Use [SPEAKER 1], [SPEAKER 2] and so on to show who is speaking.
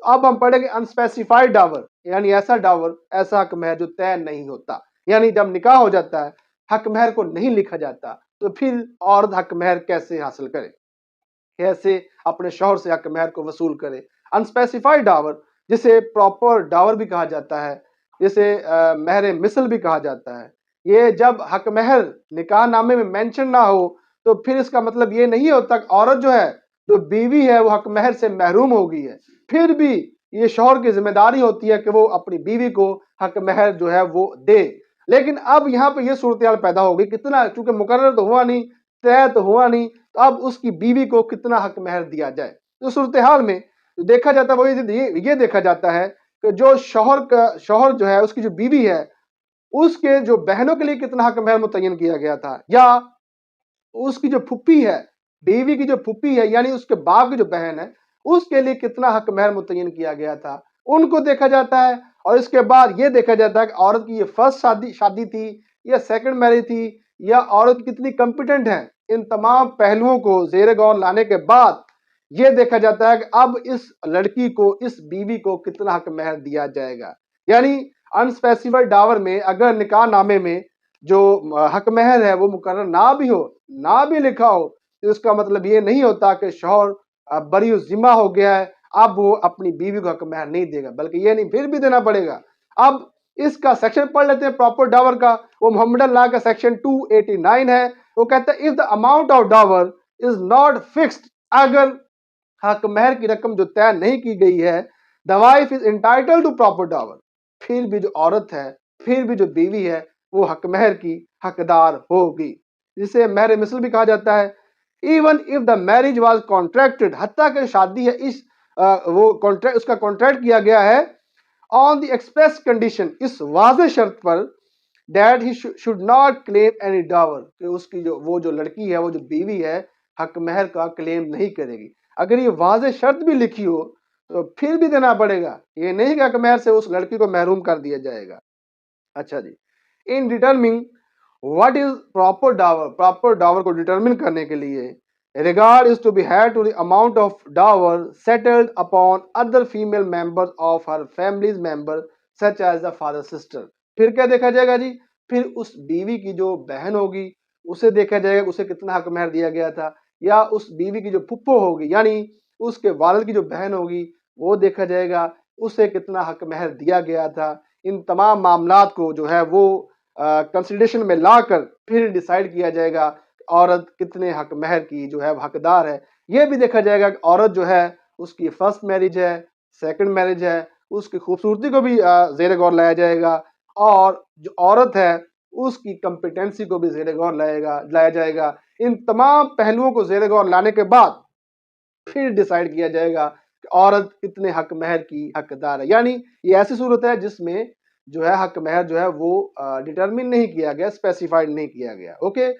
[SPEAKER 1] اب ہم پڑھیں گے انسپیسیفائڈ ڈاور، یعنی ایسا ڈاور، ایسا حق مہر جو طے نہیں ہوتا، یعنی جب نکاح ہو جاتا ہے حق مہر کو نہیں لکھا جاتا تو پھر عورت حق مہر کیسے حاصل کرے، کیسے اپنے شوہر سے حق مہر کو وصول کرے۔ انسپیسیفائڈ ڈاور جسے پراپر ڈاور بھی کہا جاتا ہے، جسے مہر مثل بھی کہا جاتا ہے، یہ جب حق مہر نکاح نامے میں مینشن نہ ہو تو پھر اس کا مطلب یہ نہیں ہوتا کہ عورت جو ہے، جو بیوی ہے، وہ حق مہر سے محروم ہو گئی ہے۔ پھر بھی یہ شوہر کی ذمہ داری ہوتی ہے کہ وہ اپنی بیوی کو حق مہر جو ہے وہ دے۔ لیکن اب یہاں پہ یہ صورتحال پیدا ہوگی، کتنا، چونکہ مقرر تو ہوا نہیں، طے تو ہوا نہیں، تو اب اس کی بیوی کو کتنا حق مہر دیا جائے۔ تو صورتحال میں دیکھا جاتا ہے، وہ یہ دیکھا جاتا ہے کہ جو شوہر جو ہے، اس کی جو بیوی ہے، اس کے جو بہنوں کے لیے کتنا حق مہر متعین کیا گیا تھا، یا اس کی جو پھپھی ہے، بیوی کی جو پھپھی ہے، یعنی اس کے باپ کی جو بہن ہے، اس کے لیے کتنا حق مہر متعین کیا گیا تھا، ان کو دیکھا جاتا ہے۔ اور اس کے بعد یہ دیکھا جاتا ہے کہ عورت کی یہ فرسٹ شادی تھی یا سیکنڈ میرج تھی، یا عورت کتنی کمپیٹنٹ ہے۔ ان تمام پہلوؤں کو زیر غور لانے کے بعد یہ دیکھا جاتا ہے کہ اب اس لڑکی کو، اس بیوی کو کتنا حق مہر دیا جائے گا۔ یعنی انسپیسیفائڈ ڈاور میں اگر نکاح نامے میں جو حق مہر ہے وہ مقرر نہ بھی ہو، نہ بھی لکھا ہو، تو اس کا مطلب یہ نہیں ہوتا کہ شوہر بری ذمہ ہو گیا ہے، اب وہ اپنی بیوی کو حق مہر نہیں دے گا، بلکہ یہ نہیں، پھر بھی دینا پڑے گا۔ اب اس کا سیکشن پڑھ لیتے ہیں پراپر ڈاور کا، وہ محمدن لا کا سیکشن 289 ہے۔ وہ کہتا ہے if the amount of dower is not fixed، اگر حق مہر کی رقم جو طے نہیں کی گئی ہے، the wife is entitled to proper dower، پھر بھی جو عورت ہے، پھر بھی جو بیوی ہے، وہ حق مہر کی حقدار ہوگی، جسے مہر مثل بھی کہا جاتا ہے۔ Even if the marriage was contracted, حتیٰ کہ شادی ہے، اس کا کانٹریکٹ کیا گیا ہے آن دی ایکسپریس کنڈیشن، اس واضح شرط پر that he should not claim any dower, کہ اس کی وہ جو لڑکی ہے، وہ جو بیوی ہے، حق مہر کا کلیم نہیں کرے گی۔ اگر یہ واضح شرط بھی لکھی ہو تو پھر بھی دینا پڑے گا، یہ نہیں کہ حق مہر سے اس لڑکی کو محروم کر دیا جائے گا۔ اچھا جی، in determining what is proper dower, proper dower کو ڈیٹرمن کرنے کے لیے regard is to be had to the amount of dower settled upon other female members of her family's member such as the father sister۔ پھر کیا دیکھا جائے گا جی؟ پھر اس بیوی کی جو بہن ہوگی اسے دیکھا جائے گا، اسے کتنا حق مہر دیا گیا تھا، یا اس بیوی کی جو پھپھو ہوگی، یعنی اس کے والد کی جو بہن ہوگی، وہ دیکھا جائے گا، اسے کتنا حق مہر دیا گیا تھا۔ ان تمام معاملات کو جو ہے وہ کنسیڈریشن میں لا کر پھر ڈیسائیڈ کیا جائے گا عورت کتنے حق مہر کی جو ہے حقدار ہے۔ یہ بھی دیکھا جائے گا کہ عورت جو ہے، اس کی فرسٹ میرج ہے، سیکنڈ میرج ہے، اس کی خوبصورتی کو بھی زیر غور لایا جائے گا، اور جو عورت ہے اس کی کمپیٹنسی کو بھی زیر غور لایا جائے گا۔ ان تمام پہلوؤں کو زیر غور لانے کے بعد پھر ڈیسائیڈ کیا جائے گا کہ عورت کتنے حق مہر کی حقدار ہے۔ یعنی یہ ایسی صورت ہے جس میں جو ہے حق مہر جو ہے وہ ڈیٹرمن نہیں کیا گیا، اسپیسیفائڈ نہیں کیا گیا۔ اوکے۔